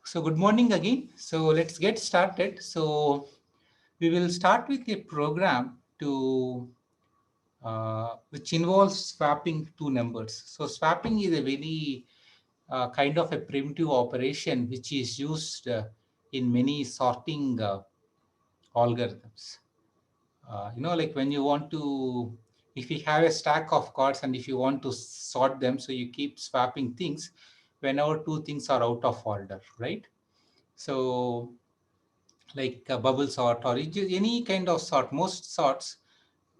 So good morning again. So let's get started. So we will start with a program to which involves swapping two numbers. So swapping is a very kind of a primitive operation which is used in many sorting algorithms. Like when you want to, if you have a stack of cards and if you want to sort them, so you keep swapping things whenever two things are out of order, right? So like bubble sort or any kind of sort, most sorts,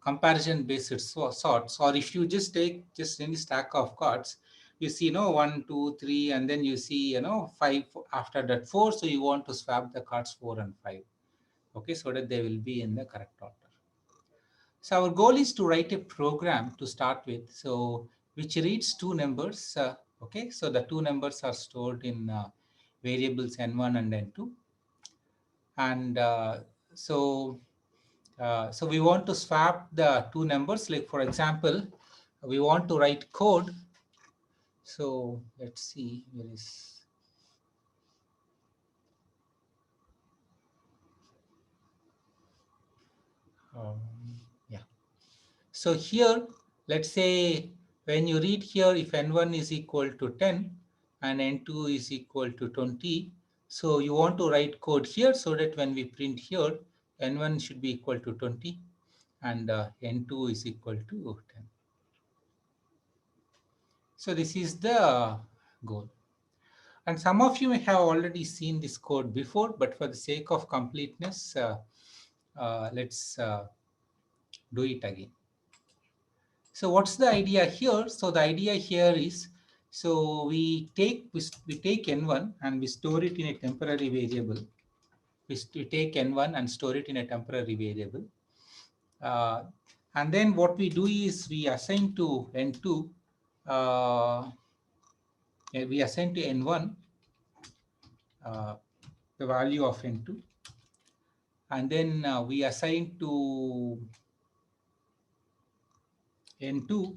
comparison based sorts, or if you just take just any stack of cards, you see, 1, 2, 3, and then you see, 5 after that 4. So you want to swap the cards 4 and 5. Okay, so that they will be in the correct order. So our goal is to write a program to start with. So which reads two numbers. Okay, so the two numbers are stored in variables n1 and n2. And so we want to swap the two numbers. Like for example, we want to write code. So let's see where is. Yeah. So here, let's say when you read here, if n1 is equal to 10 and n2 is equal to 20, so you want to write code here so that when we print here, n1 should be equal to 20 and n2 is equal to 10. So this is the goal. And some of you may have already seen this code before, but for the sake of completeness, let's do it again. So what's the idea here? So the idea here is, so we take n1 and we store it in a temporary variable. We take n1 and store it in a temporary variable. And then what we do is we assign to n2, we assign to n1 the value of n2. And then we assign to n2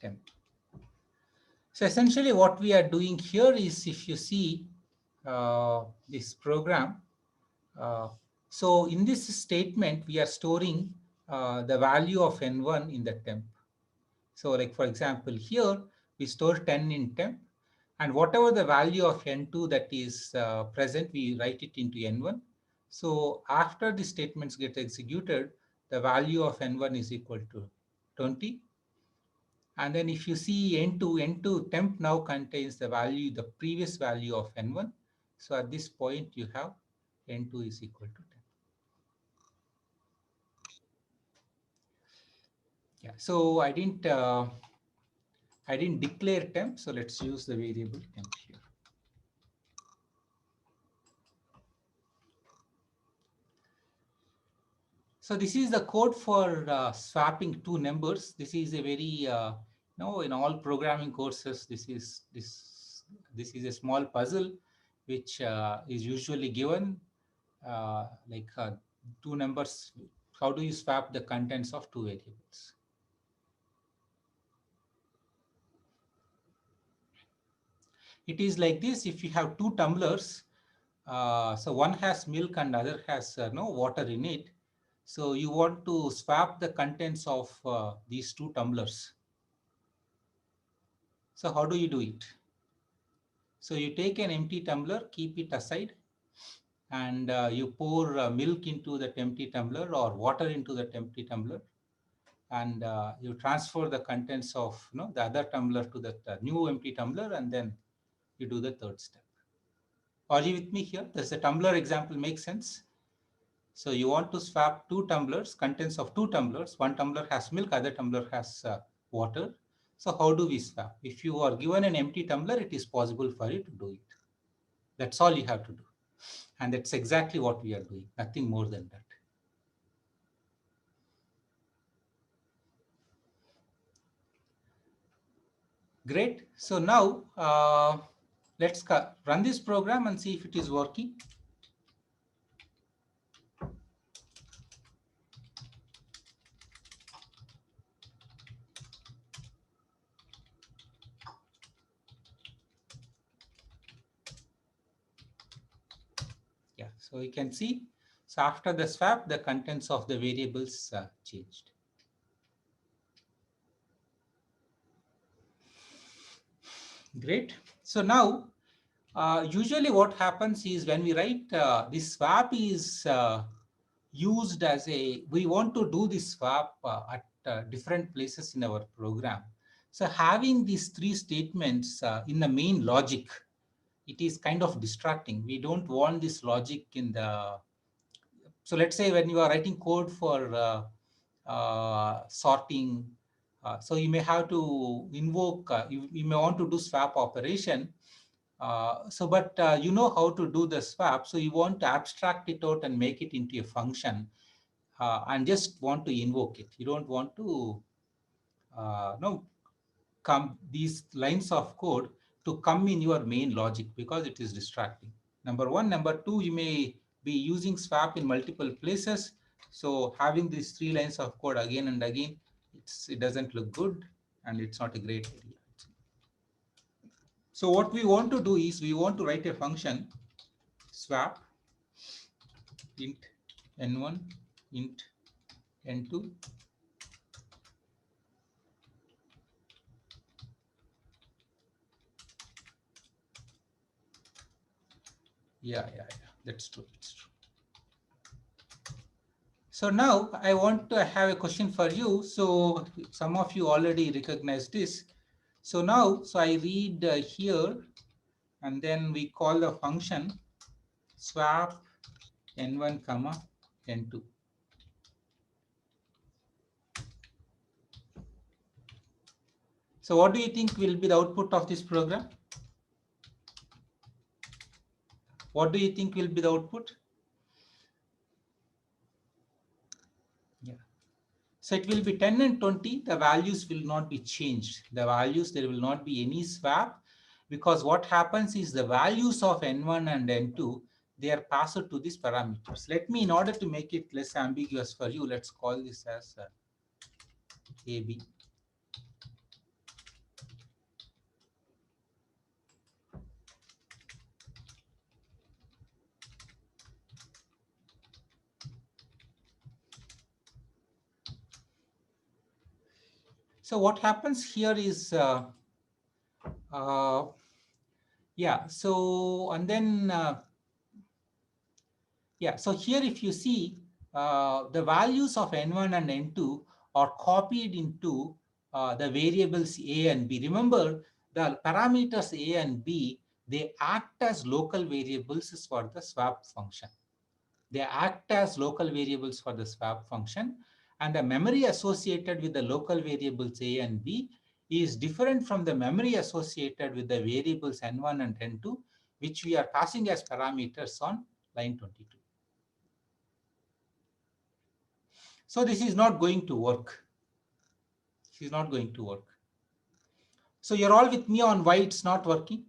temp. So essentially what we are doing here is, if you see this program, so in this statement, we are storing the value of n1 in the temp. So like for example, here we store 10 in temp, and whatever the value of n2 that is present, we write it into n1. So after the statements get executed, the value of n1 is equal to 20. And then if you see n2 temp now contains the value, the previous value of n1. So at this point you have n2 is equal to 10. Yeah, so I didn't declare temp, so let's use the variable temp here. So this is the code for swapping two numbers. This is a very in all programming courses, this is a small puzzle which is usually given, like two numbers. How do you swap the contents of two variables? It is like this. If you have two tumblers, so one has milk and other has no water in it. So you want to swap the contents of these two tumblers. So how do you do it? So you take an empty tumbler, keep it aside, and you pour milk into the empty tumbler or water into the empty tumbler, and you transfer the contents of the other tumbler to the new empty tumbler, and then you do the third step. Are you with me here? Does the tumbler example make sense? So you want to swap two tumblers, contents of two tumblers. One tumbler has milk, other tumbler has water. So how do we swap? If you are given an empty tumbler, it is possible for you to do it. That's all you have to do. And that's exactly what we are doing, nothing more than that. Great. So now let's run this program and see if it is working. So you can see, so after the swap, the contents of the variables changed. Great. So now, usually what happens is when we write this swap is used as we want to do this swap at different places in our program. So having these three statements in the main logic, it is kind of distracting. We don't want this logic in the, so let's say when you are writing code for sorting, so you may have to invoke, you may want to do swap operation. But you know how to do the swap, so you want to abstract it out and make it into a function, and just want to invoke it. You don't want to no come these lines of code to come in your main logic because it is distracting. Number one. Number two, you may be using swap in multiple places. So having these three lines of code again and again, it doesn't look good and it's not a great idea. So what we want to do is we want to write a function swap int n1 int n2. Yeah. That's true. It's true. So now I want to have a question for you. So some of you already recognize this. So now, so I read here, and then we call the function swap n1 comma n2. So what do you think will be the output of this program? What do you think will be the output? Yeah. So it will be 10 and 20. The values will not be changed. The values, there will not be any swap, because what happens is the values of n1 and n2, they are passed to these parameters. Let me, in order to make it less ambiguous for you, let's call this as AB. So what happens here is, uh, yeah, so, and then, yeah, so here if you see, the values of n1 and n2 are copied into the variables a and b. Remember, the parameters a and b, they act as local variables for the swap function. They act as local variables for the swap function, and the memory associated with the local variables a and b is different from the memory associated with the variables n1 and n2, which we are passing as parameters on line 22. So this is not going to work. This is not going to work. So you're all with me on why it's not working?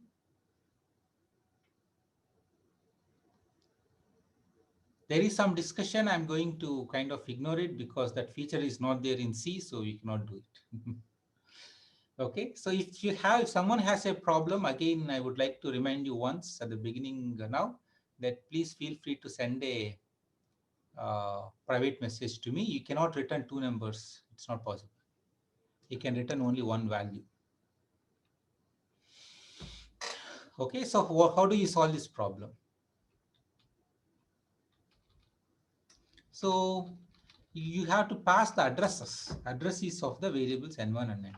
There is some discussion. I'm going to kind of ignore it because that feature is not there in C, so we cannot do it. Okay, so if someone has a problem, again, I would like to remind you once at the beginning now that please feel free to send a private message to me. You cannot return two numbers. It's not possible. You can return only one value. Okay, so how do you solve this problem? So you have to pass the addresses of the variables n1 and n2.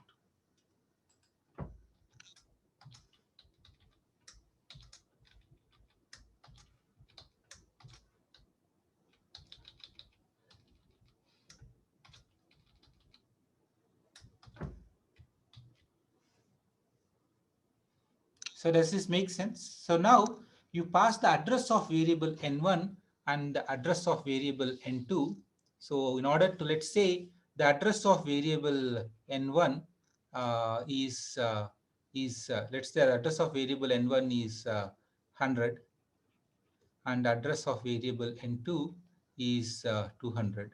So does this make sense? So now you pass the address of variable n1 and the address of variable n2. So in order to, let's say, the address of variable n1 let's say the address of variable n1 is 100, and the address of variable n2 is 200.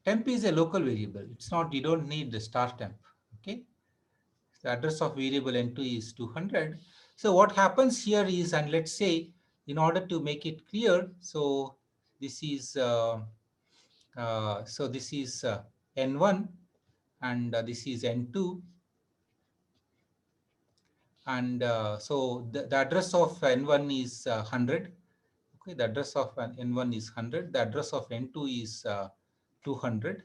Temp is a local variable. It's not, you don't need the star temp. Okay. The address of variable n2 is 200. So what happens here is, and let's say, in order to make it clear, so this is n1, and this is n2, and so the address of n1 is 100. Okay, the address of n1 is 100. The address of n2 is 200.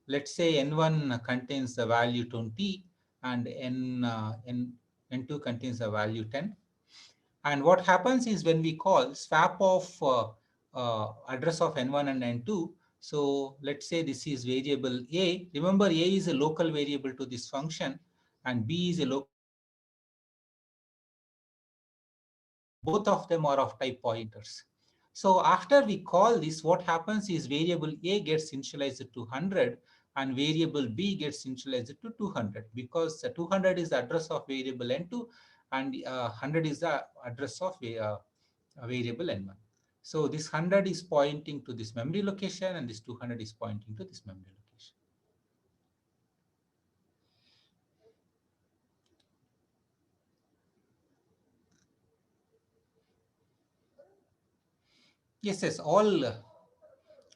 Let's say n1 contains the value 20, and n2 contains the value 10. And what happens is, when we call swap of address of n1 and n2, so let's say this is variable a. Remember, a is a local variable to this function, and b is a local variable to this function. So both of them are of type pointers. So after we call this, what happens is variable a gets initialized to 100, and variable b gets initialized to 200, because 200 is the address of variable n2, and 100 is the address of variable n1. So this 100 is pointing to this memory location, and this 200 is pointing to this memory location. Yes, yes, all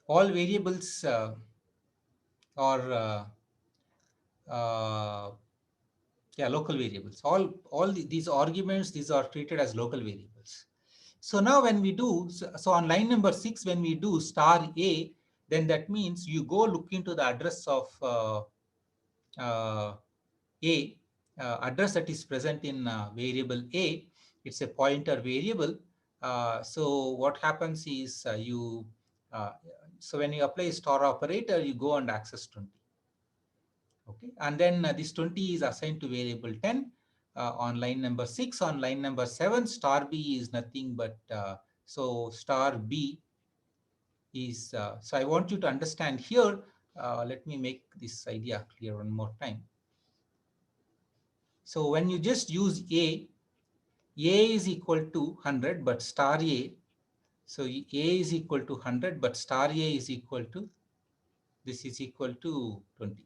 variables are uh, yeah, local variables. These arguments, these are treated as local variables. So now when we do, so on line number 6, when we do star a, then that means you go look into the address of uh, a, address that is present in variable a. It's a pointer variable. So what happens is, uh, so when you apply star operator, you go and access 20. Okay, and then this 20 is assigned to variable 10 on line number 6. On line number 7, star b is nothing but, so star b is, so I want you to understand here, let me make this idea clear one more time. So when you just use a is equal to 100, but star a, so a is equal to 100, but star a is equal to, this is equal to 20.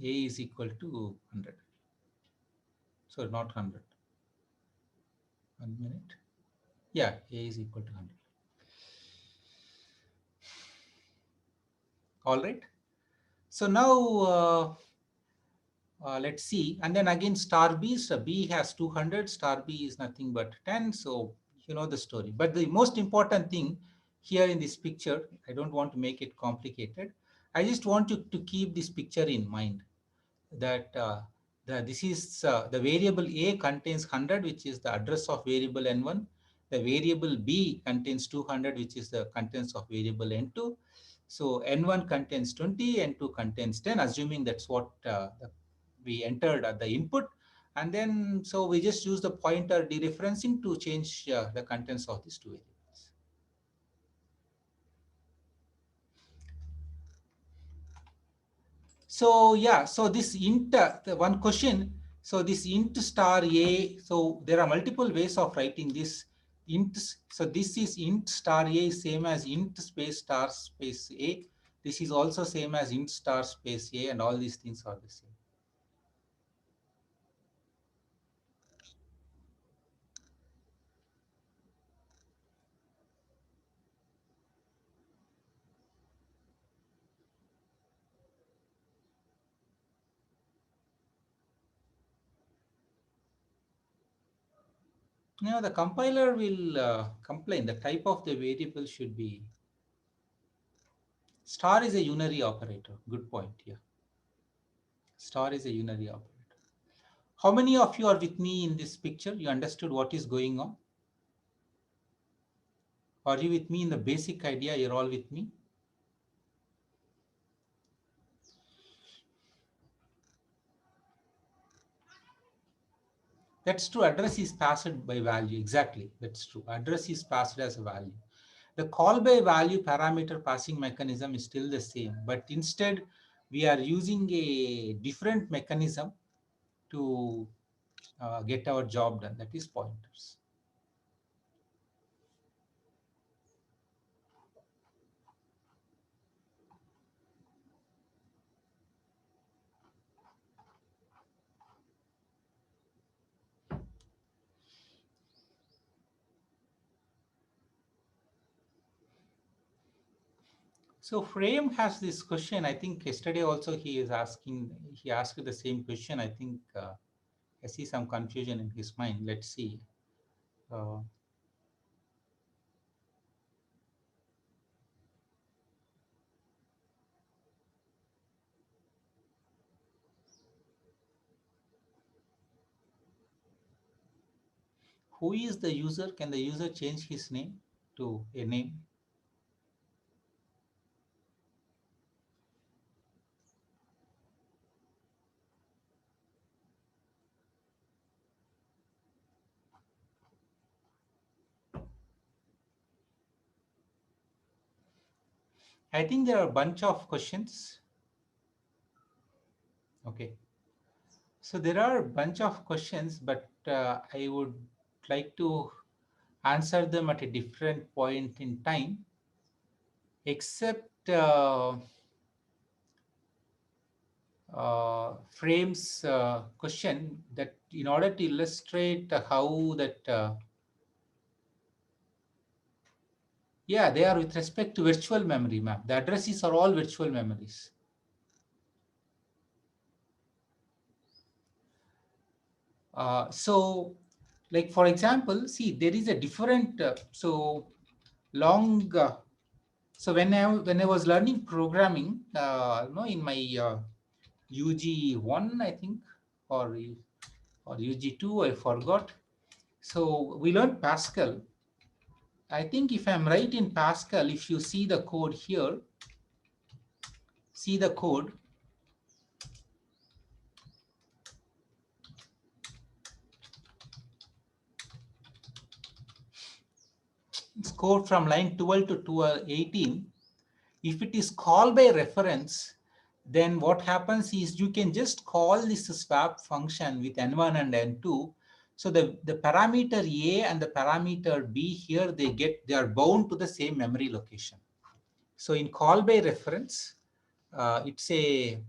A is equal to 100. So not 100. 1 minute. Yeah, A is equal to 100. All right. So now let's see. And then again, star B. So B has 200. Star B is nothing but 10. So you know the story. But the most important thing here in this picture, I don't want to make it complicated. I just want you to keep this picture in mind, that this is the variable a contains 100, which is the address of variable n1. The variable b contains 200, which is the contents of variable n2. So n1 contains 20, n2 contains 10, assuming that's what we entered at the input. And then so we just use the pointer dereferencing to change the contents of these two variables. So yeah, so this int, the one question, so this int star a, so there are multiple ways of writing this int. So this is int star a, same as int space star space a. This is also same as int star space a, and all these things are the same. Now the compiler will complain the type of the variable should be, star is a unary operator. Good point. Yeah, star is a unary operator. How many of you are with me in this picture? You understood what is going on? Are you with me in the basic idea? You're all with me? That's true. Address is passed by value. Exactly. That's true. Address is passed as a value. The call by value parameter passing mechanism is still the same, but instead we are using a different mechanism to get our job done. That is pointers. So Frame has this question. I think yesterday also he asked the same question. I think I see some confusion in his mind. Let's see. Uh, who is the user? Can the user change his name to a name? I think there are a bunch of questions. Okay. So there are a bunch of questions, but I would like to answer them at a different point in time, except Frame's question that in order to illustrate how that, yeah, they are with respect to virtual memory map. The addresses are all virtual memories. So, like for example, see, there is a different, long, so when I was learning programming, in my UG1, I think, or UG2, I forgot. So we learned Pascal. I think if I'm right in Pascal, if you see the code here, see the code. It's code from line 12 to 18. If it is call by reference, then what happens is you can just call this swap function with n1 and n2. So the parameter A and the parameter B here, they are bound to the same memory location. So in call by reference, it's a,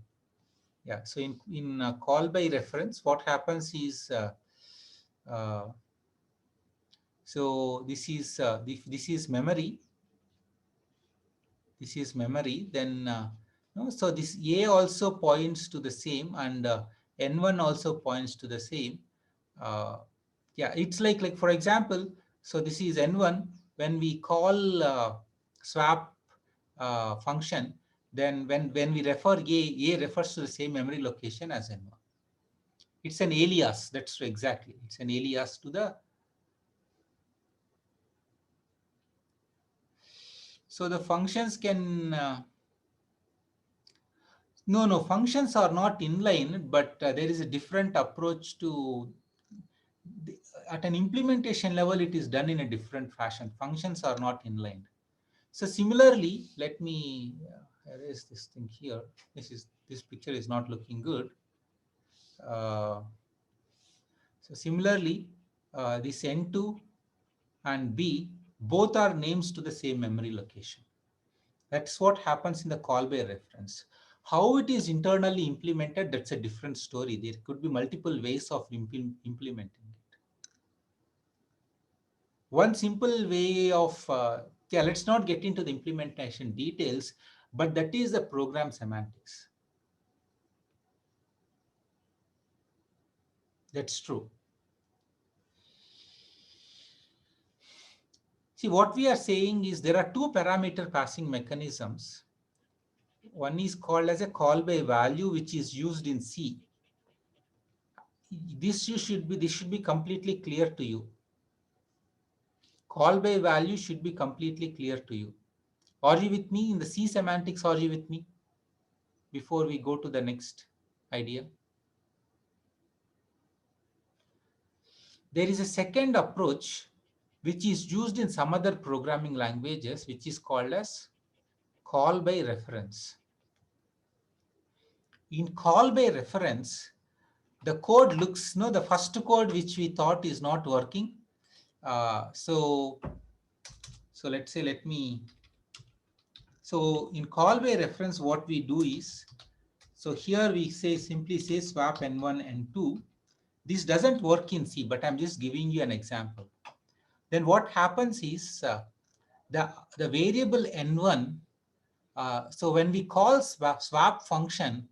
yeah. So in call by reference, what happens is, uh, so this is memory. This is memory. Then no, so this A also points to the same, and N1 also points to the same. Yeah, it's like for example, so this is N1. When we call swap function, then when we refer A refers to the same memory location as N1. It's an alias. That's true, exactly. It's an alias to the. So the functions can. No, functions are not inline, but there is a different approach to. At an implementation level, it is done in a different fashion. Functions are not inline. So similarly, let me erase this thing here. This picture is not looking good. Uh, so similarly, this N2 and B both are names to the same memory location. That's what happens in the call by reference. How it is internally implemented, that's a different story. There could be multiple ways of implementing it. One simple way of, yeah, let's not get into the implementation details, but that is the program semantics. That's true. See, what we are saying is there are two parameter passing mechanisms. One is called as a call by value, which is used in C. This should be completely clear to you. Call by value should be completely clear to you. Are you with me in the C semantics? Are you with me before we go to the next idea? There is a second approach which is used in some other programming languages, which is called as call by reference. In call by reference, the code looks, no, the first code which we thought is not working. So let's say, so in call by reference, what we do is, so here we simply say swap n1 and 2. This doesn't work in C, but I'm just giving you an example. Then what happens is the variable n1 So when we call swap function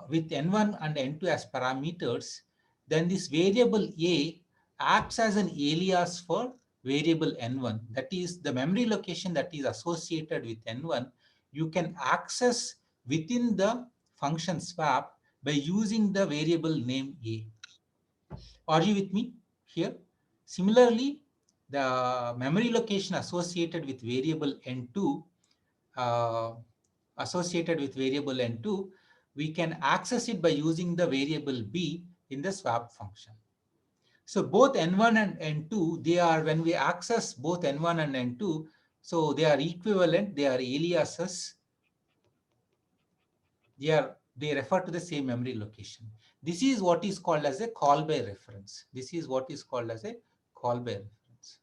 with n1 and n2 as parameters, then this variable a acts as an alias for variable n1. That is the memory location that is associated with n1. You can access within the function swap by using the variable name a. Are you with me here? Similarly, the memory location associated with variable n2 uh, we can access it by using the variable b in the swap function. So both n1 and n2, they are, when we access both n1 and n2, so they are equivalent, they are aliases, they refer to the same memory location. This is what is called as a call by reference. This is what is called as a call by reference.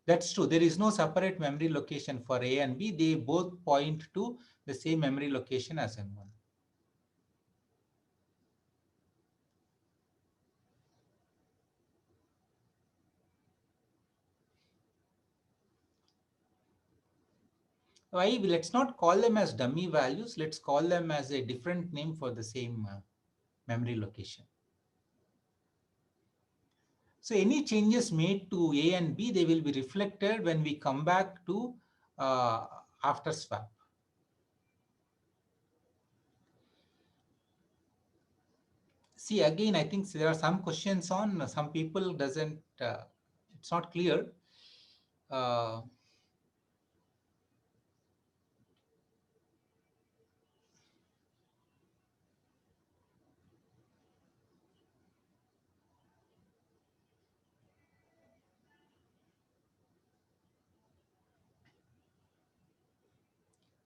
That's true. There is no separate memory location for A and B. They both point to the same memory location as N1. Why? Let's not call them as dummy values. Let's call them as a different name for the same memory location. So any changes made to A and B, they will be reflected when we come back to after swap. See, again, I think there are some questions on some people doesn't, it's not clear. Uh,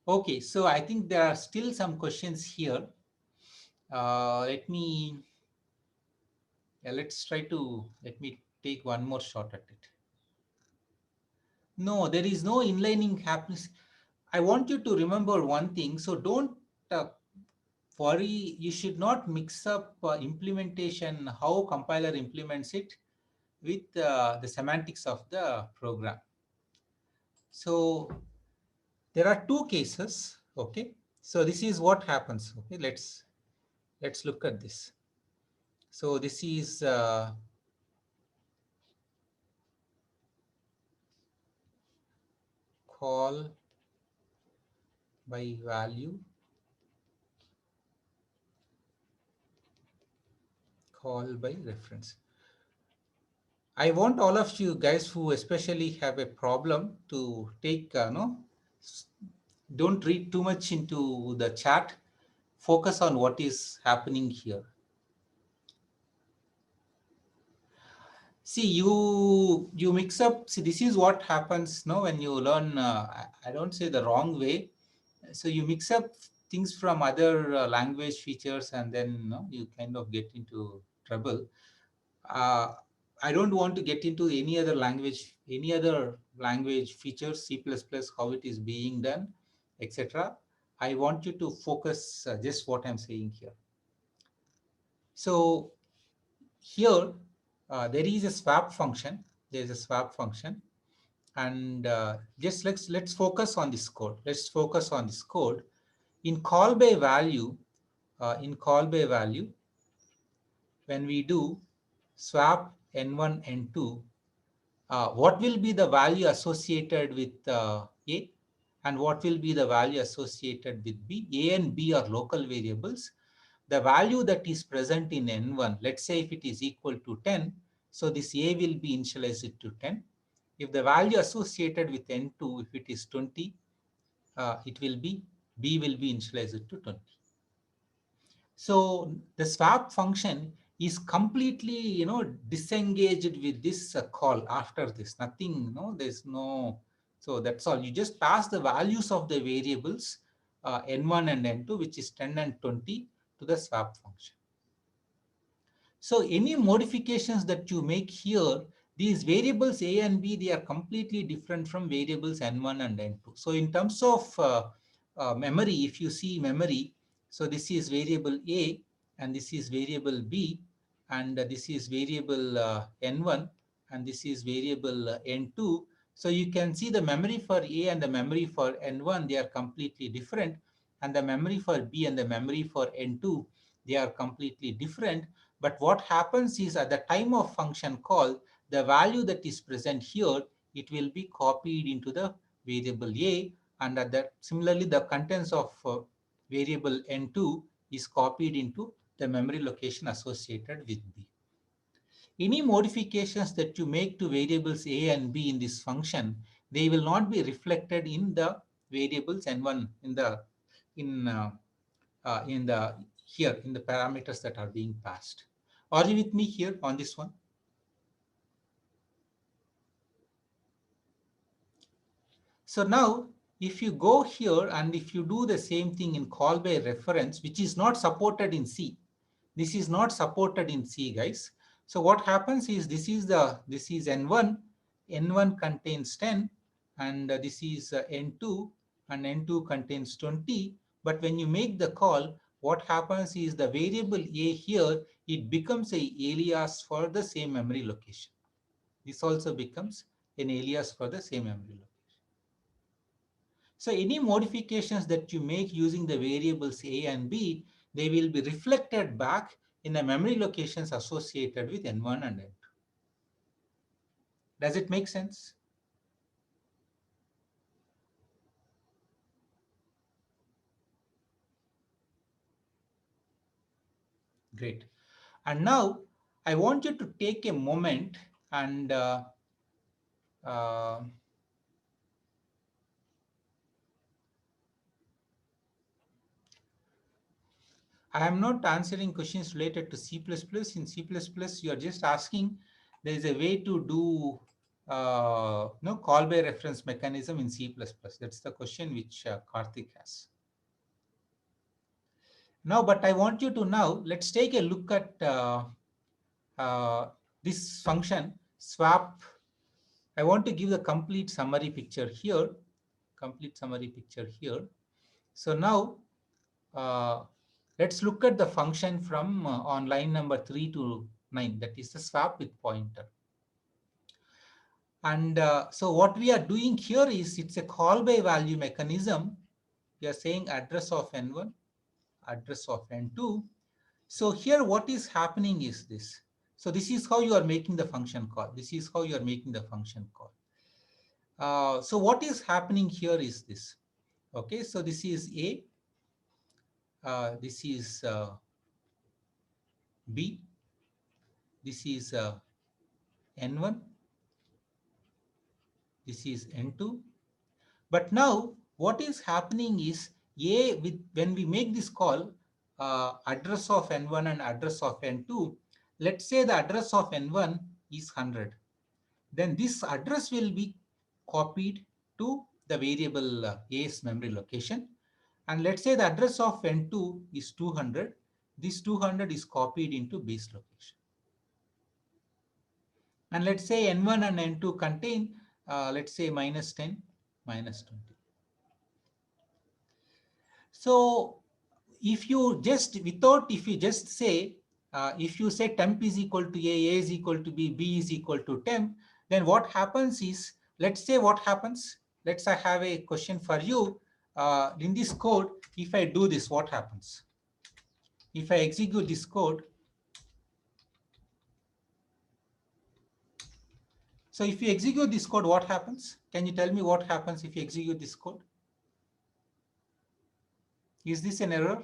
Okay, so I think there are still some questions here. Let's try to, let me take one more shot at it. No, there is no inlining happens. I want you to remember one thing. So don't worry. You should not mix up implementation, how compiler implements it, with the semantics of the program. So there are two cases. Okay. So this is what happens. Okay. Let's look at this. So this is call by value, call by reference. I want all of you guys who especially have a problem to take, don't read too much into the chat. Focus on what is happening here. See, you mix up. See, this is what happens now when you learn. I don't say the wrong way. So you mix up things from other language features, and then you kind of get into trouble. Uh, I don't want to get into any other language features, C++, how it is being done, etc. I want you to focus just what I'm saying here. So here there is a swap function. There's a swap function, and just let's focus on this code. Let's focus on this code. In call by value, when we do swap n1 n2, what will be the value associated with A, and what will be the value associated with B? A and B are local variables. The value that is present in N1, let's say if it is equal to 10, so this A will be initialized to 10. If the value associated with N2, if it is 20, B will be initialized to 20. So the swap function is completely, disengaged with this call after this. Nothing, there's no. So that's all. You just pass the values of the variables n1 and n2, which is 10 and 20, to the swap function. So any modifications that you make here, these variables A and B, they are completely different from variables N1 and N2. So in terms of memory, if you see memory, so this is variable A and this is variable B, and this is variable N1 and this is variable N2. So you can see the memory for A and the memory for N1, they are completely different. And the memory for B and the memory for N2, they are completely different. But what happens is at the time of function call, the value that is present here, it will be copied into the variable A. And at that, similarly, the contents of variable N2 is copied into the memory location associated with B. Any modifications that you make to variables a and b in this function, they will not be reflected in the variables n1 in in the here in the parameters that are being passed. Are you with me here on this one? So now, if you go here and if you do the same thing in call by reference, which is not supported in C, this is not supported in C, guys. So what happens is this is N1, N1 contains 10, and this is N2, and N2 contains 20. But when you make the call, what happens is the variable A here, it becomes a alias for the same memory location. This also becomes an alias for the same memory location. So any modifications that you make using the variables A and B, they will be reflected back in the memory locations associated with N1 and N2. Does it make sense? Great. And now I want you to take a moment and uh, I am not answering questions related to C++. In C++, you are just asking, there is a way to do no call by reference mechanism in C++. That's the question which Karthik has. Now, but I want you to now, let's take a look at this function swap. I want to give the complete summary picture here. So now, let's look at the function from on line number 3 to 9, that is the swap with pointer. And so what we are doing here is it's a call by value mechanism. We are saying address of N1, address of N2. So here what is happening is this. So this is how you are making the function call. So what is happening here is this. Okay, so this is A, this is B, this is N1, this is N2. But now what is happening is A, when we make this call, address of N1 and address of N2, let's say the address of N1 is 100. Then this address will be copied to the variable A's memory location. And let's say the address of N2 is 200. This 200 is copied into B's location. And let's say N1 and N2 contain, let's say -10, -20. So if you just say, if you say temp is equal to A is equal to B is equal to temp, then what happens is, let's say what happens, let's say I have a question for you. In this code, if I do this, what happens? If I execute this code, so if you execute this code, what happens? Can you tell me what happens if you execute this code? Is this an error?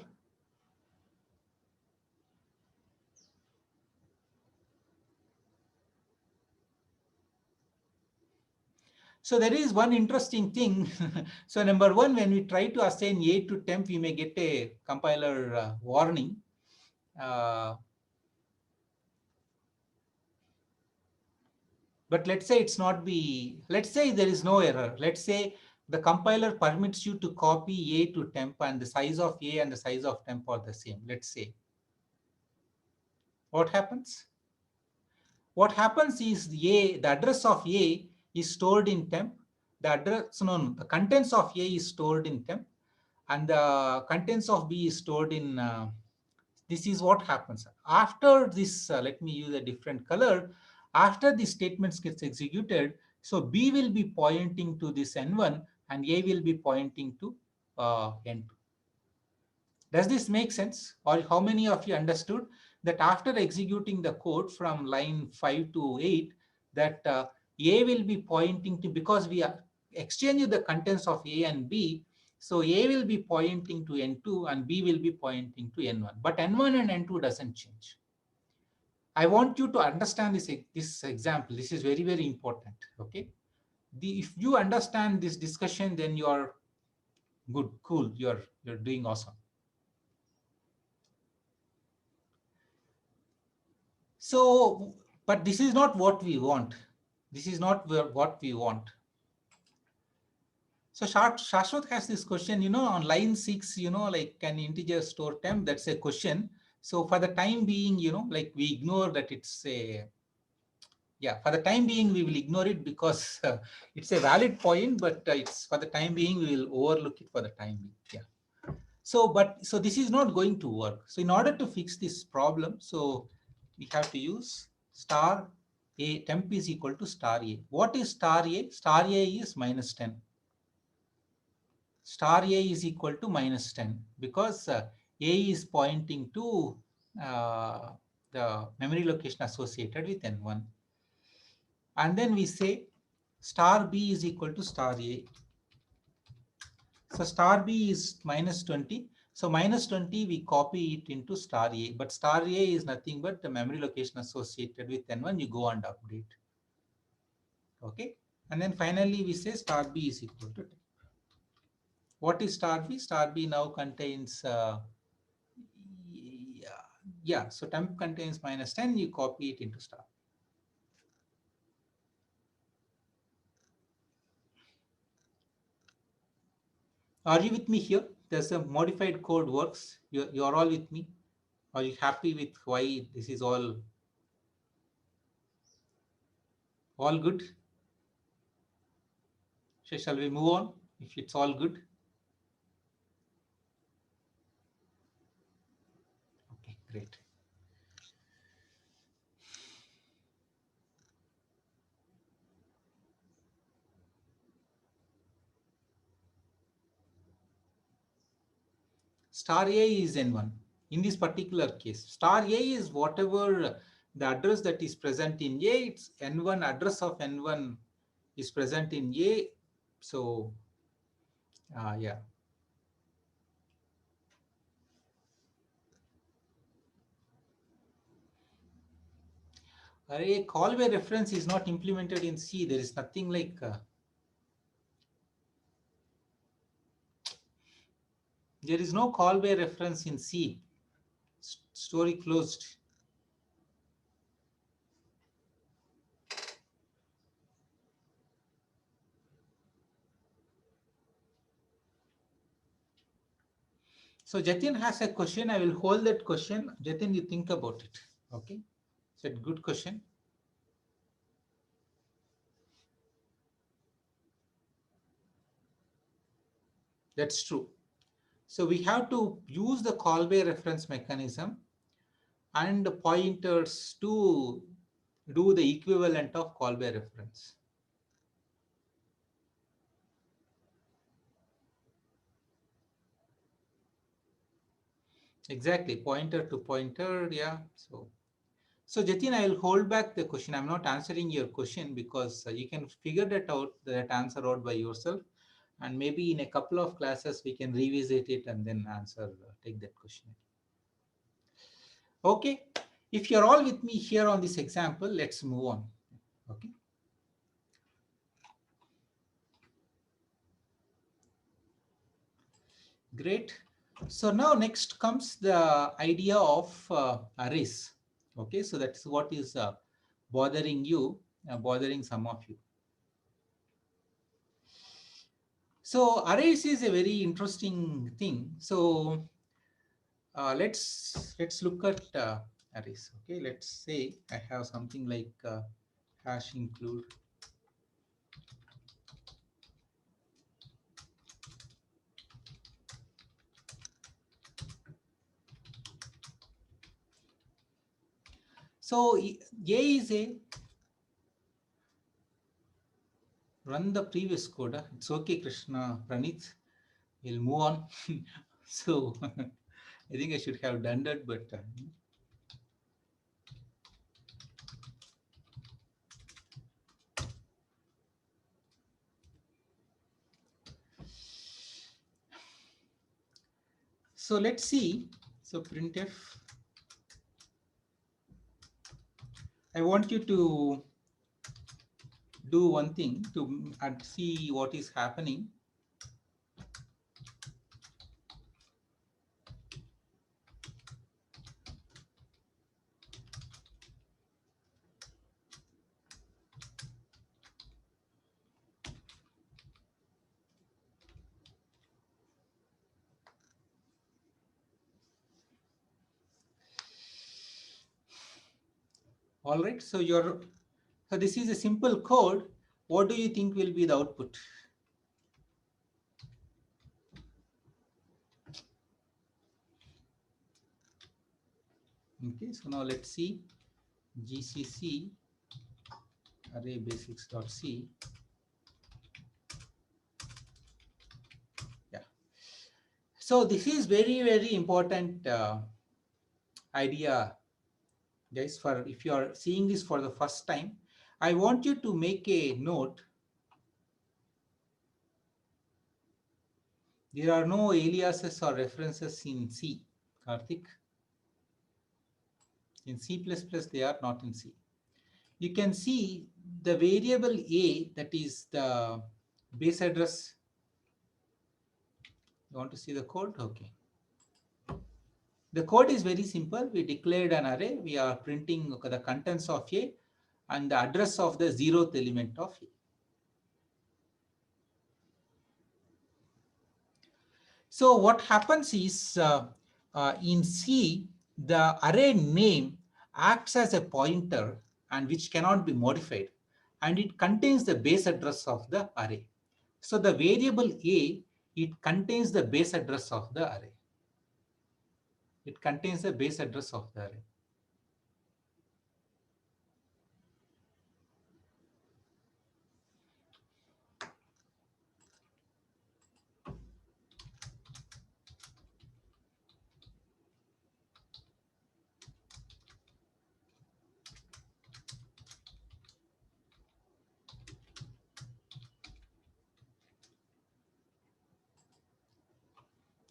So there is one interesting thing. So number one, when we try to assign A to temp, we may get a compiler warning. But let's say let's say there is no error. Let's say the compiler permits you to copy A to temp and the size of A and the size of temp are the same. Let's say. What happens? What happens is the address of A is stored in temp. The contents of A is stored in temp, and the contents of B is stored in. This is what happens after this. Let me use a different color. After the statements gets executed, So B will be pointing to this N1 and A will be pointing to N2. Does this make sense? Or how many of you understood that after executing the code from line 5 to 8, that A will be pointing to, because we are exchanging the contents of A and B, so A will be pointing to N2 and B will be pointing to N1. But N1 and N2 doesn't change. I want you to understand this example. This is very, very important. Okay. If you understand this discussion, then you are good, cool. You're doing awesome. So, but this is not what we want. This is not what we want. So Shashwat has this question, on line 6, like can integer store temp? That's a question. So for the time being, like we ignore that it's a, yeah, for the time being, we will ignore it because it's a valid point, but it's for the time being, we will overlook it for the time being. Yeah. So this is not going to work. So in order to fix this problem, so we have to use star A, temp is equal to star A. What is star A? Star A is minus 10. Star A is equal to minus 10 because A is pointing to the memory location associated with N1. And then we say star B is equal to star A. So star B is minus 20. So minus 20, we copy it into star A. But star A is nothing but the memory location associated with N1. You go and update. Okay. And then finally, we say star B is equal to 10. What is star B? Star B now contains, yeah. So temp contains minus 10. You copy it into star. Are you with me here? There's a modified code works. You're all with me. Are you happy with why this is all good? So shall we move on if it's all good? Okay, great. Star A is N1. In this particular case, star A is whatever the address that is present in A, it's N1, address of N1 is present in A. So, yeah. Array call by reference is not implemented in C. There is nothing like, there is no call by reference in C. Story closed. So Jatin has a question. I will hold that question. Jatin, you think about it. Okay. It's a good question. That's true. So we have to use the call by reference mechanism and pointers to do the equivalent of call by reference. Exactly, pointer to pointer, yeah. So Jatin, I will hold back the question. I'm not answering your question because you can figure that answer out by yourself. And maybe in a couple of classes, we can revisit it and then take that question. Okay, if you're all with me here on this example, let's move on. Okay. Great. So now next comes the idea of arrays. Okay, so that's what is bothering you, bothering some of you. So arrays is a very interesting thing. So let's look at arrays. Okay, let's say I have something like hash include. So A is a run the previous code. It's okay, Krishna, Pranit. We'll move on. So I think I should have done that, but so let's see. So printf, I want you to do one thing to see what is happening. All right, so this is a simple code. What do you think will be the output? Okay, so now let's see gcc array basics.c. Yeah, so this is very important idea, guys. For if you are seeing this for the first time, I want you to make a note. There are no aliases or references in C, Karthik. In C++, they are not in C. You can see the variable A, that is the base address. You want to see the code? Okay. The code is very simple. We declared an array. We are printing the contents of A and the address of the 0th element of A. So what happens is in C, the array name acts as a pointer and which cannot be modified, and it contains the base address of the array. So the variable A, it contains the base address of the array. It contains the base address of the array.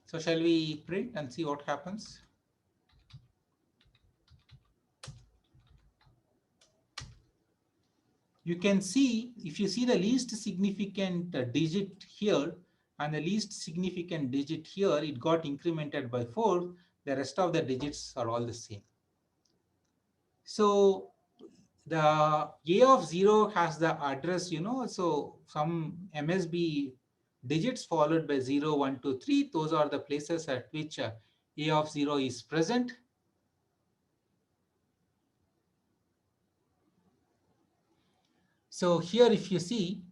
So shall we print and see what happens? You can see, if you see the least significant digit here and the least significant digit here, it got incremented by 4. The rest of the digits are all the same. So the A of 0 has the address, so some MSB digits followed by 0, 1, 2, 3. Those are the places at which A of 0 is present. So here, if you see,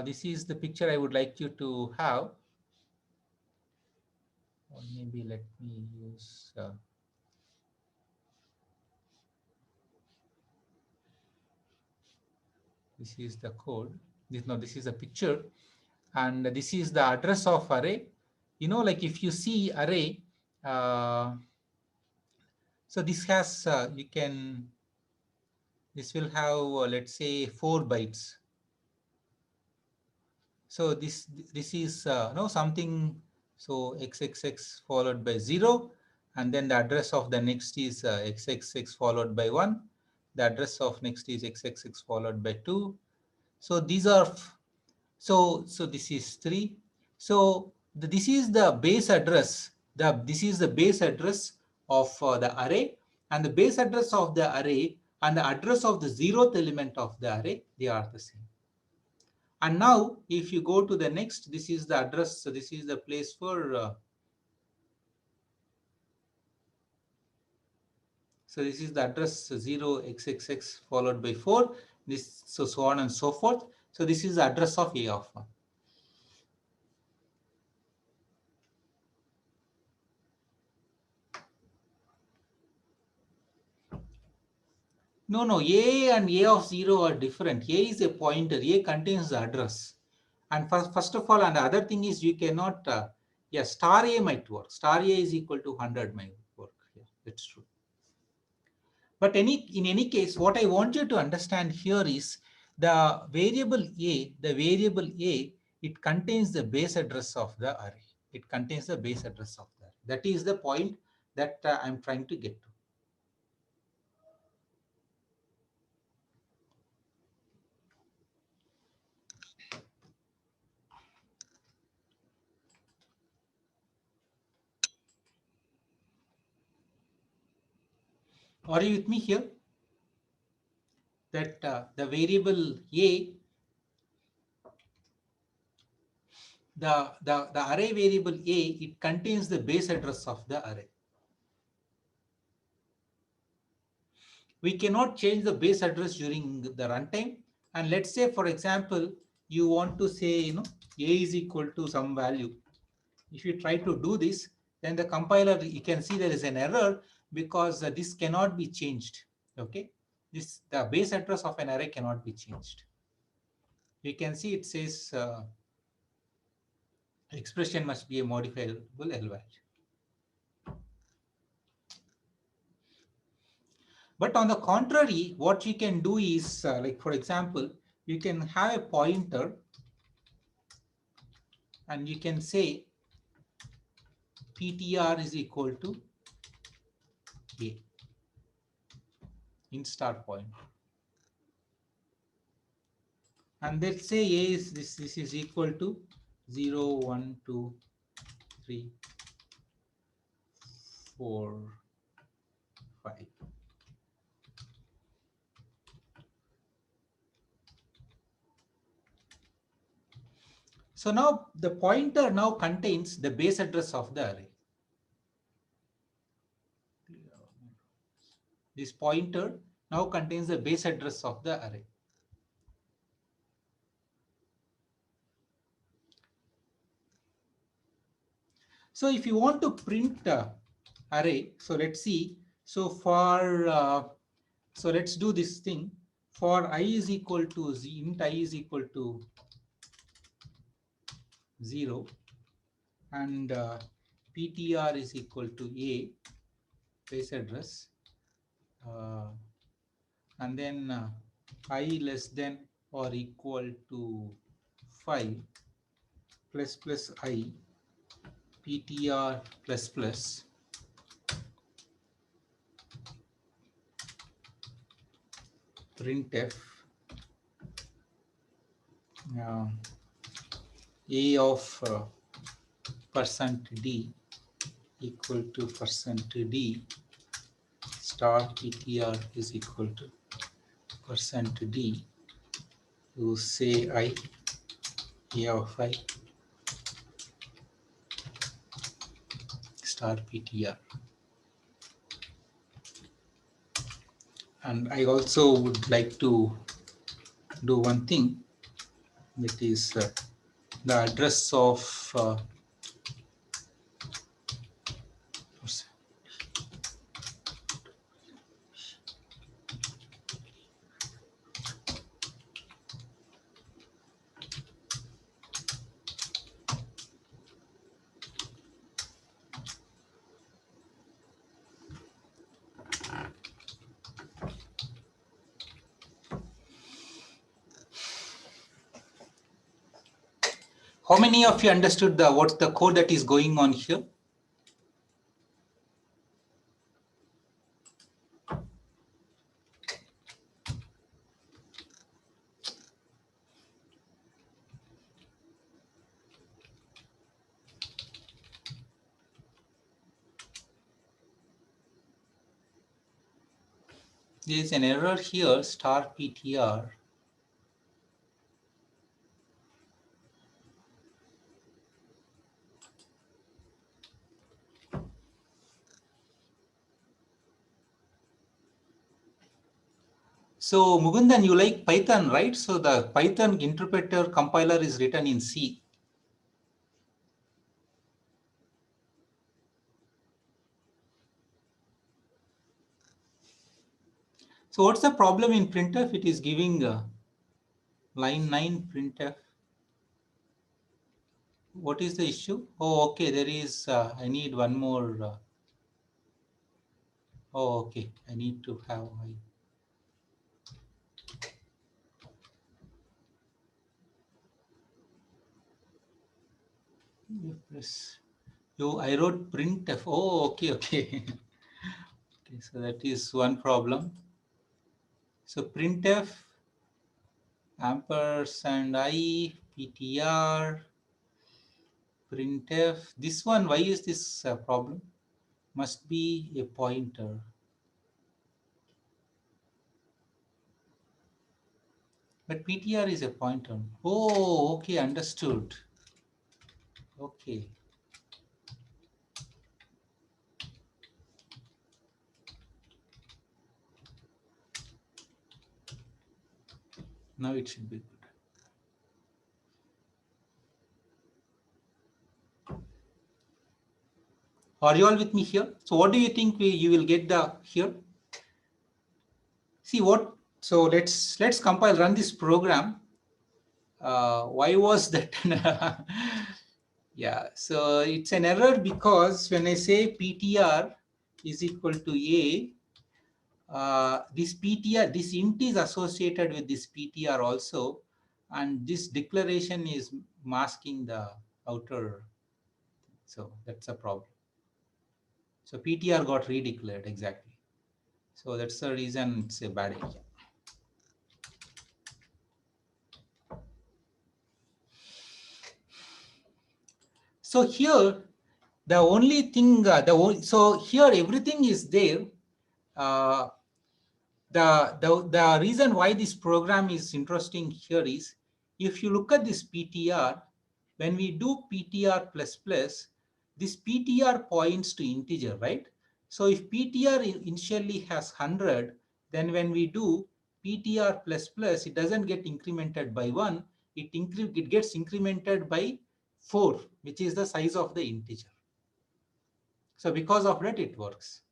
this is the picture I would like you to have. Or maybe let me use this is the code. This is a picture, and this is the address of array. Like if you see array, so this has this will have let's say 4 bytes. So this is no something. So xxx followed by 0, and then the address of the next is xxx followed by 1. The address of next is xxx followed by 2. So these are so this is 3. So this is the base address. This is the base address of the array, and the base address of the array and the address of the 0th element of the array, they are the same. And now if you go to the next, this is the address. So this is the place for so this is the address 0xxx followed by 4. This so on and so forth. So this is the address of A of 1. No, no, A and A of 0 are different. A is a pointer. A contains the address. And first of all, and the other thing is you cannot, yeah, star A might work. Star A is equal to 100 might work. Yeah, that's true. But in any case, what I want you to understand here is the variable A, it contains the base address of the array. It contains the base address of the array. That is the point that I'm trying to get to. Are you with me here? That the variable A, the array variable A, it contains the base address of the array. We cannot change the base address during the runtime. And let's say, for example, you want to say, A is equal to some value. If you try to do this, then the compiler, you can see there is an error because this cannot be changed. Okay, the base address of an array cannot be changed. You can see it says expression must be a modifiable L value. But on the contrary, what you can do is, like for example, you can have a pointer and you can say PTR is equal to A in start point. And let's say A is this is equal to 0, 1, 2, 3, 4, 5. So now the pointer now contains the base address of the array. This pointer now contains the base address of the array. So if you want to print array, so let's see. So for so let's do this thing. For I is equal to int I is equal to 0 and PTR is equal to A base address, and then I less than or equal to 5 plus I PTR plus printf A of %d equal to %d star PTR is equal to %d. You say I A of I star PTR. And I also would like to do one thing, that is the address of how many of you understood what's the code that is going on here? There is an error here, star PTR. So Mugundan, you like Python, right? So the Python interpreter compiler is written in C. So what's the problem in printf? It is giving line 9 printf. What is the issue? Oh, okay. There is, I need one more. Oh, okay. I need to have. Press. I wrote printf. Oh, okay, okay. Okay, so that is one problem. So printf ampersand I ptr printf. This one, why is this a problem? Must be a pointer. But ptr is a pointer. Oh, okay, understood. Okay. Now it should be good. Are you all with me here? So what do you think you will get here? See what? So let's compile, run this program. Why was that? Yeah, so it's an error because when I say ptr is equal to a, this ptr, this int is associated with this ptr also, and this declaration is masking the outer. So that's a problem. So ptr got redeclared exactly. So that's the reason it's a bad idea. So here, the only thing, so here everything is there. Uh, the reason why this program is interesting here is, if you look at this PTR, when we do PTR plus plus, this PTR points to integer, right? So if PTR initially has 100, then when we do PTR plus plus, it doesn't get incremented by 1, it gets incremented by 4, which is the size of the integer. So because of that, it works.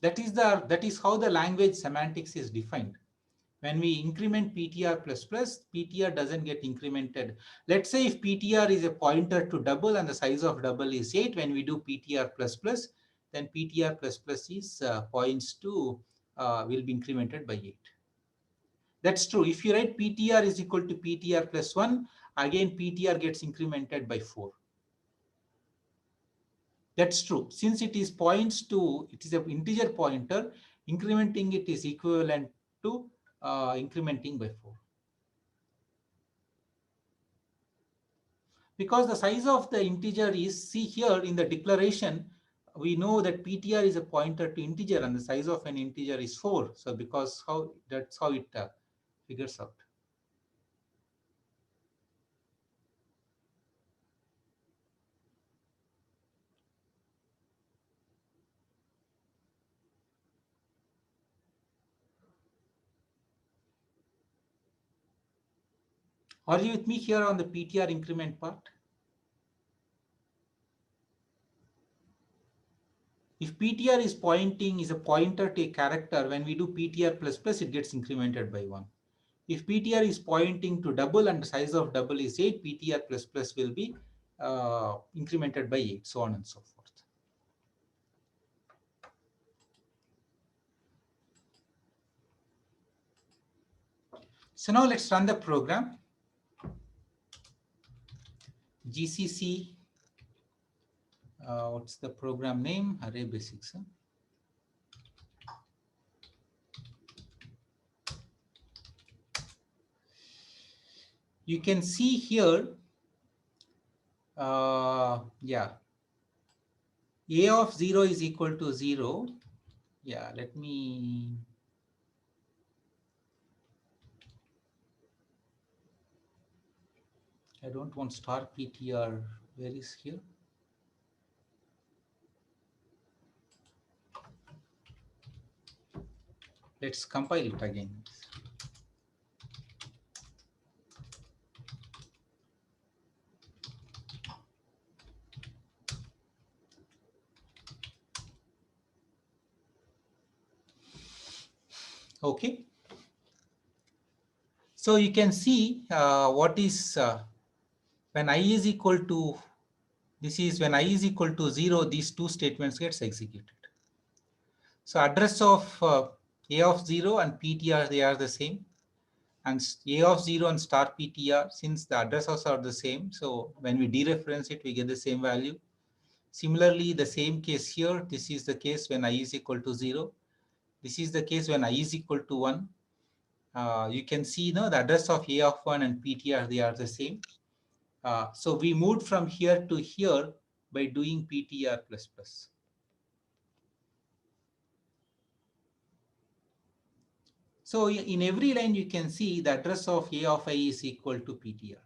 That is how the language semantics is defined. When we increment ptr plus plus, ptr doesn't get incremented. Let's say if ptr is a pointer to double and the size of double is 8, when we do ptr plus plus, then ptr plus plus is points to will be incremented by 8. That's true. If you write ptr is equal to ptr plus 1, again ptr gets incremented by 4. That's true. Since it is points to, it is an integer pointer, incrementing it is equivalent to incrementing by 4. Because the size of the integer is, see here in the declaration, we know that ptr is a pointer to integer and the size of an integer is 4. So because that's how it figures out. Are you with me here on the ptr increment part? If ptr is a pointer to a character, when we do ptr plus plus, it gets incremented by 1. If ptr is pointing to double and the size of double is 8, ptr plus plus will be incremented by 8, so on and so forth. So now let's run the program. GCC, what's the program name? Array basics. Huh? You can see here, yeah, a of 0 is equal to 0. Yeah, let me, I don't want star ptr. Where is here? Let's compile it again. Okay. So you can see what is when I is equal to, this is when I is equal to 0, these two statements gets executed. So address of a of 0 and ptr, they are the same. And a of 0 and star ptr, since the addresses are the same, so when we dereference it, we get the same value. Similarly, the same case here, this is the case when I is equal to 0. This is the case when I is equal to 1. You can see the address of a of 1 and ptr, they are the same. So we moved from here to here by doing ptr plus plus. So in every line, you can see the address of a of I is equal to ptr.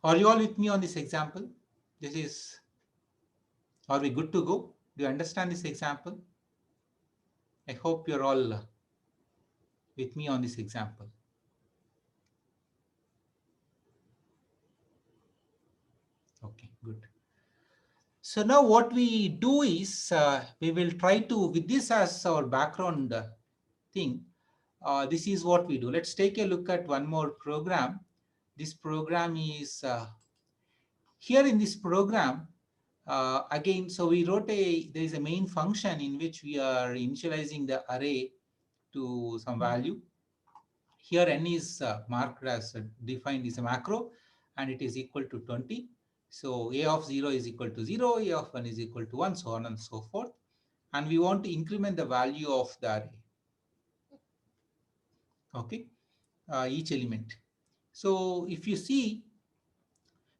Are you all with me on this example? Are we good to go? Do you understand this example? I hope you're all with me on this example. Okay, good. So now what we do is we will try to, with this as our background thing, this is what we do. Let's take a look at one more program. This program is here in this program. Again, so we wrote there is a main function in which we are initializing the array to some value. Here n is marked as defined as a macro, and it is equal to 20. So a of 0 is equal to 0, a of 1 is equal to 1, so on and so forth. And we want to increment the value of the array. Okay, each element. So if you see,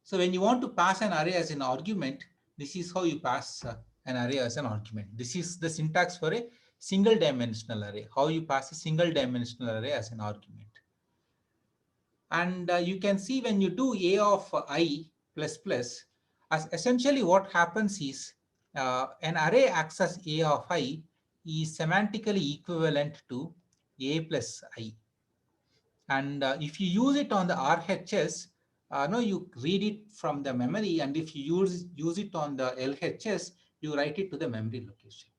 so when you want to pass an array as an argument, this is how you pass an array as an argument. This is the syntax for a single dimensional array, how you pass a single dimensional array as an argument. And you can see when you do a of I plus plus, as essentially what happens is an array access a of I is semantically equivalent to a plus I. And if you use it on the RHS, no, you read it from the memory, and if you use it on the LHS, you write it to the memory location.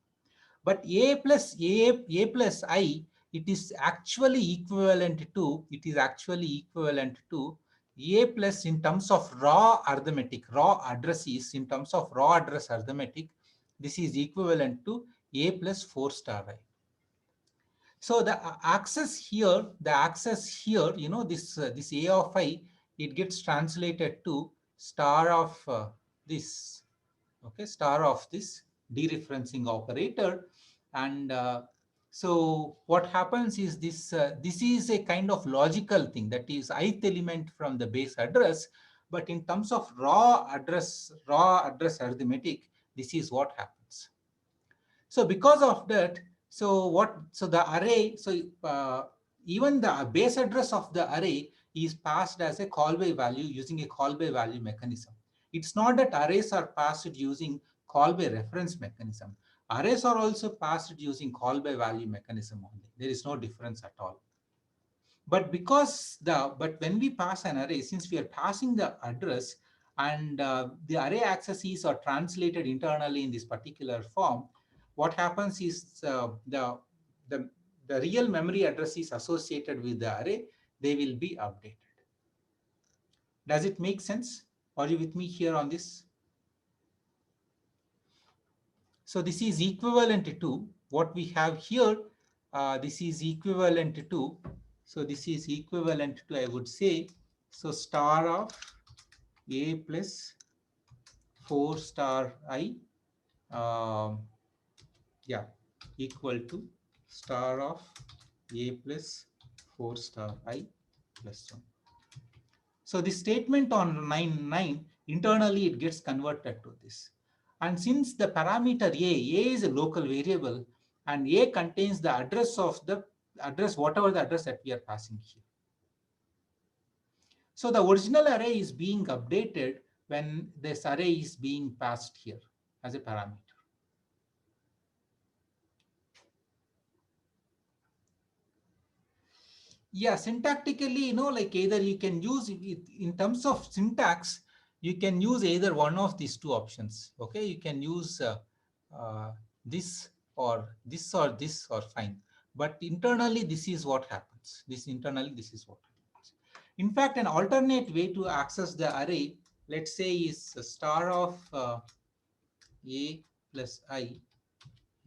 But a plus I, it is actually equivalent to a plus in terms of raw arithmetic, raw addresses, in terms of raw address arithmetic. This is equivalent to a plus 4 star I. So the access here, this a of I, it gets translated to star of this, okay, star of this dereferencing operator. And so what happens is this is a kind of logical thing, that is ith element from the base address, but in terms of raw address arithmetic, this is what happens. So because of that, so the array, even the base address of the array is passed as a call by value using a call by value mechanism. It's not that arrays are passed using call by reference mechanism. Arrays are also passed using call by value mechanism only. There is no difference at all. But when we pass an array, since we are passing the address, and the array accesses are translated internally in this particular form, what happens is the real memory addresses associated with the array, they will be updated. Does it make sense? Are you with me here on this? So this is equivalent to what we have here. This is equivalent to, I would say, so star of a plus 4 star I, yeah, equal to star of a plus 4 star I plus 1. So the statement on 9 internally it gets converted to this. And since the parameter a is a local variable, and a contains the address of the address, whatever the address that we are passing here. So the original array is being updated when this array is being passed here as a parameter. Yeah, syntactically, like either you can use it in terms of syntax, you can use either one of these two options. Okay, you can use uh, this or this or this or fine. But internally, this is what happens. This is what happens. In fact, an alternate way to access the array, let's say, is a star of a plus I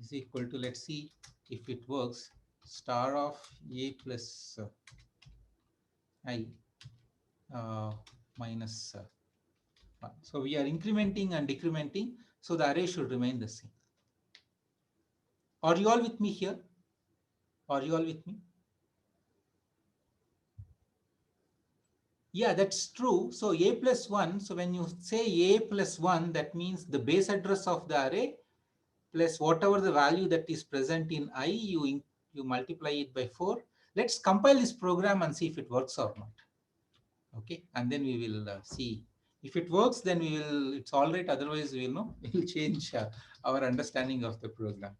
is equal to, let's see if it works, star of a plus I uh, minus 1. So we are incrementing and decrementing, so the array should remain the same. Are you all with me here? Are you all with me? Yeah, that's true. So a plus 1, so when you say a plus 1, that means the base address of the array plus whatever the value that is present in I, you multiply it by 4. Let's compile this program and see if it works or not. Okay, and then we will see. If it works, then we will, it's all right. Otherwise, we will know, we will change our understanding of the program.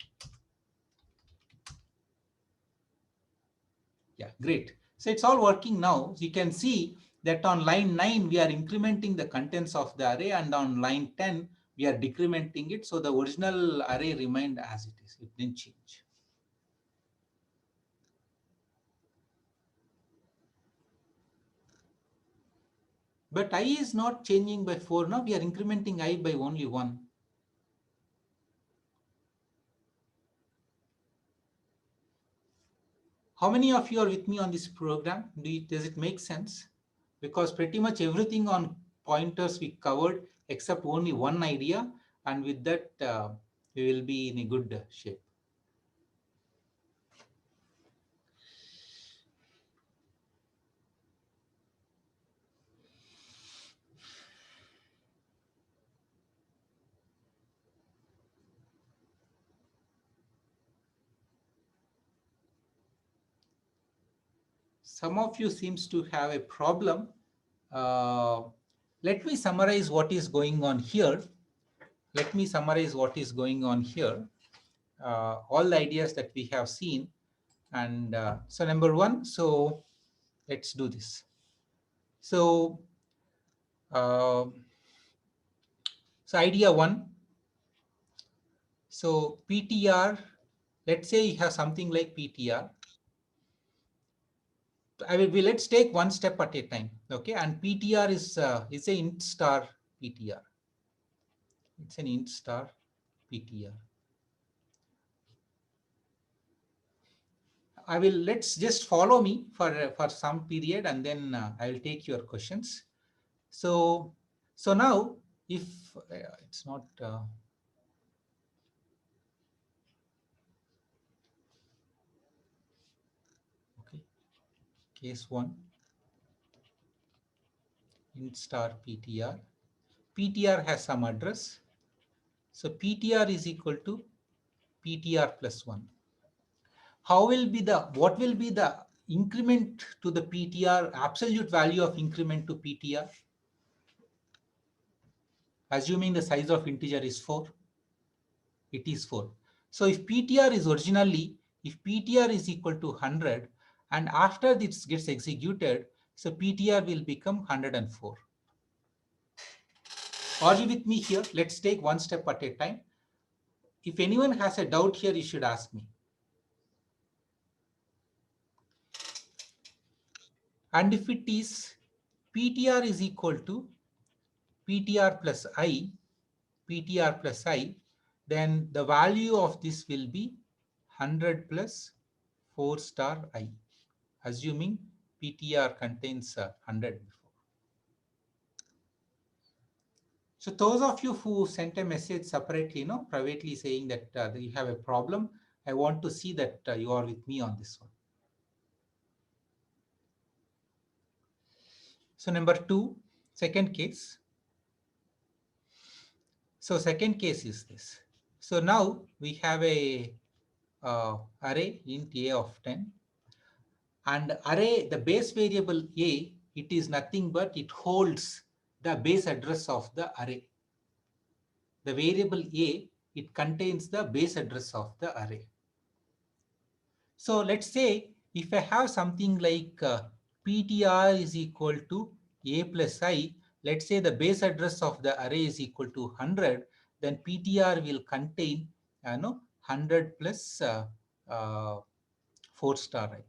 Yeah, great. So it's all working now. So you can see that on line 9, we are incrementing the contents of the array, and on line 10, we are decrementing it. So the original array remained as it is. It didn't change. But I is not changing by 4 now. We are incrementing I by only 1. How many of you are with me on this program? Does it make sense? Because pretty much everything on pointers we covered except only one idea, and with that we will be in a good shape. Some of you seems to have a problem. Let me summarize what is going on here. Let me summarize what is going on here. All the ideas that we have seen. And so number one, so let's do this. So, so idea one. So PTR, let's say you have something like PTR. Let's take one step at a time, okay? And PTR is a int star PTR. It's an int star PTR. Let's just follow me for some period, and then I will take your questions. So now if it's not okay, case 1, int star PTR. PTR has some address. So PTR is equal to PTR plus 1. What will be the increment to the PTR, absolute value of increment to PTR? Assuming the size of integer is 4, it is 4. So if PTR is equal to 100, and after this gets executed, so PTR will become 104. Are you with me here? Let's take one step at a time. If anyone has a doubt here, you should ask me. And if it is PTR is equal to PTR plus I, then the value of this will be 100 plus 4 star I, assuming PTR contains 100 before. So those of you who sent a message separately, privately saying that you have a problem, I want to see that you are with me on this one. So number 2, second case. So second case is this. So now we have a array int a of 10, and array, the base variable a, it is nothing but it holds the base address of the array. The variable a, it contains the base address of the array. So let's say if I have something like PTR is equal to a plus I, let's say the base address of the array is equal to 100, then PTR will contain 100 plus 4-star array.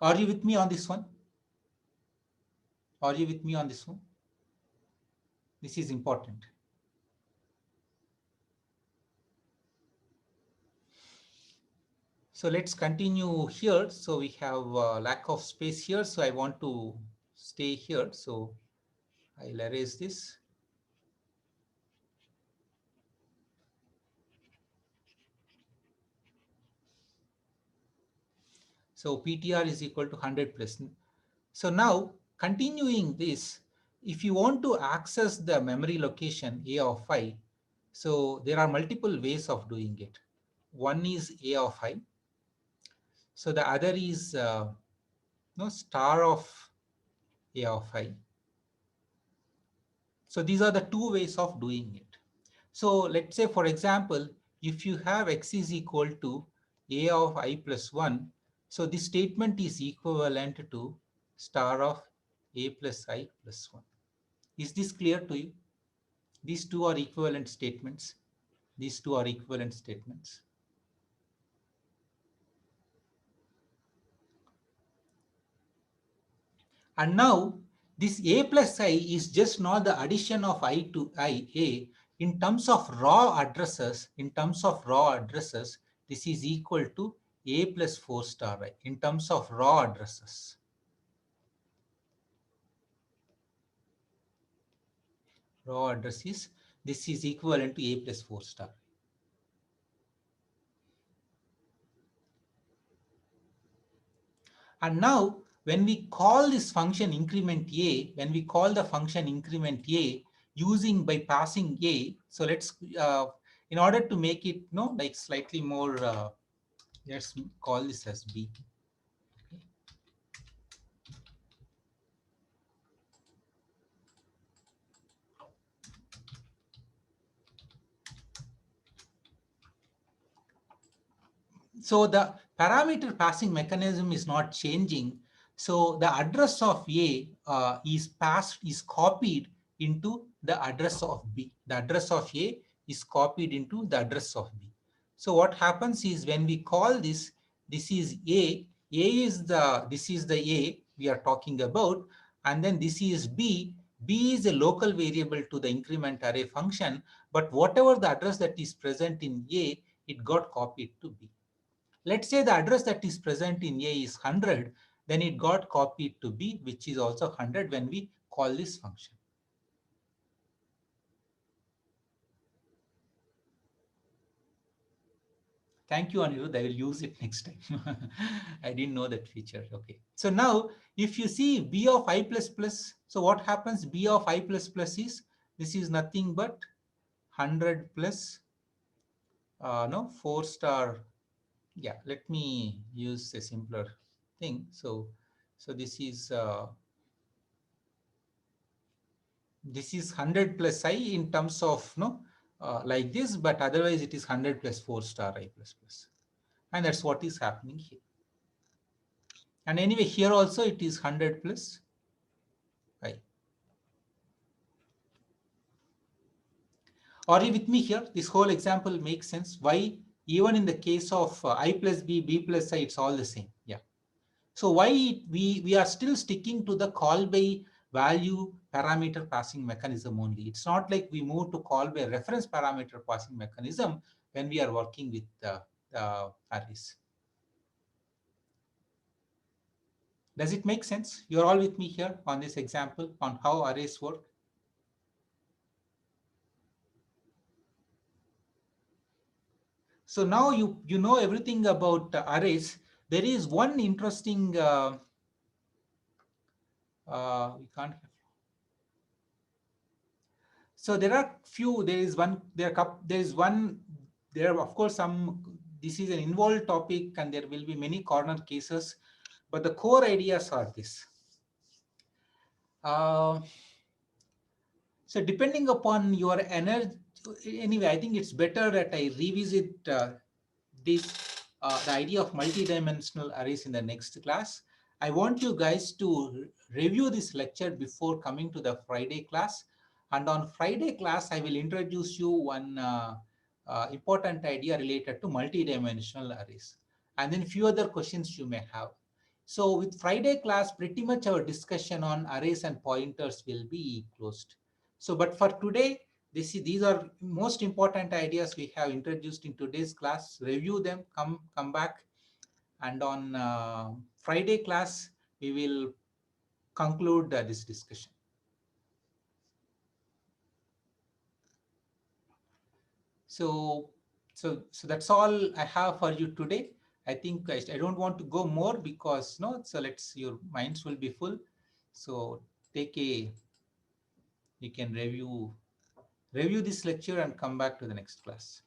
Are you with me on this one? Are you with me on this one? This is important. So let's continue here. So we have lack of space here. So I want to stay here. So I'll erase this. So PTR is equal to 100 plus. So now continuing this, if you want to access the memory location A of I, so there are multiple ways of doing it. One is A of I. So the other is star of A of I. So these are the two ways of doing it. So let's say, for example, if you have x is equal to A of I plus 1, so this statement is equivalent to star of A plus I plus 1. Is this clear to you? These two are equivalent statements. These two are equivalent statements. And now this A plus I is just not the addition of I to I, A. In terms of raw addresses, this is equal to A plus 4-star I in terms of raw addresses. Raw addresses, this is equivalent to A plus 4-star. And now when we call this function increment A, when we call the function increment A using by passing A, so let's, in order to make it like slightly more, let's call this as B. So the parameter passing mechanism is not changing. So the address of A is copied into the address of B. The address of A is copied into the address of B. So what happens is when we call this, this is A. This is the A we are talking about, and then this is B. B is a local variable to the increment array function, but whatever the address that is present in A, it got copied to B. Let's say the address that is present in A is 100, then it got copied to B, which is also 100 when we call this function. Thank you, Anirudh. I will use it next time. I didn't know that feature. Okay. So now, if you see B of I plus plus, so what happens? B of I plus plus is, this is nothing but 100 plus 4-star. Yeah, let me use a simpler thing. So this is 100 plus I in terms of like this, but otherwise it is 100 plus 4-star I plus plus, and that's what is happening here. And anyway, here also it is 100 plus I. Are you with me here? This whole example makes sense. Why even in the case of I plus B, B plus I, it's all the same. Yeah. So why we are still sticking to the call by value parameter passing mechanism only. It's not like we move to call by reference parameter passing mechanism when we are working with the arrays. Does it make sense? You're all with me here on this example on how arrays work? So now you know everything about arrays. There is one interesting we can't have. So there are few. There is one. There is one. There are of course some. This is an involved topic, and there will be many corner cases, but the core ideas are this. So depending upon your energy, anyway, I think it's better that I revisit the idea of multidimensional arrays in the next class. I want you guys to review this lecture before coming to the Friday class. And on Friday class, I will introduce you one important idea related to multidimensional arrays, and then few other questions you may have. So with Friday class, pretty much our discussion on arrays and pointers will be closed. So, but for today, these are most important ideas we have introduced in today's class. Review them, come back, and on Friday class, we will conclude this discussion. So, so that's all I have for you today. I think I don't want to go more because no. So your minds will be full. So take a you can review this lecture and come back to the next class.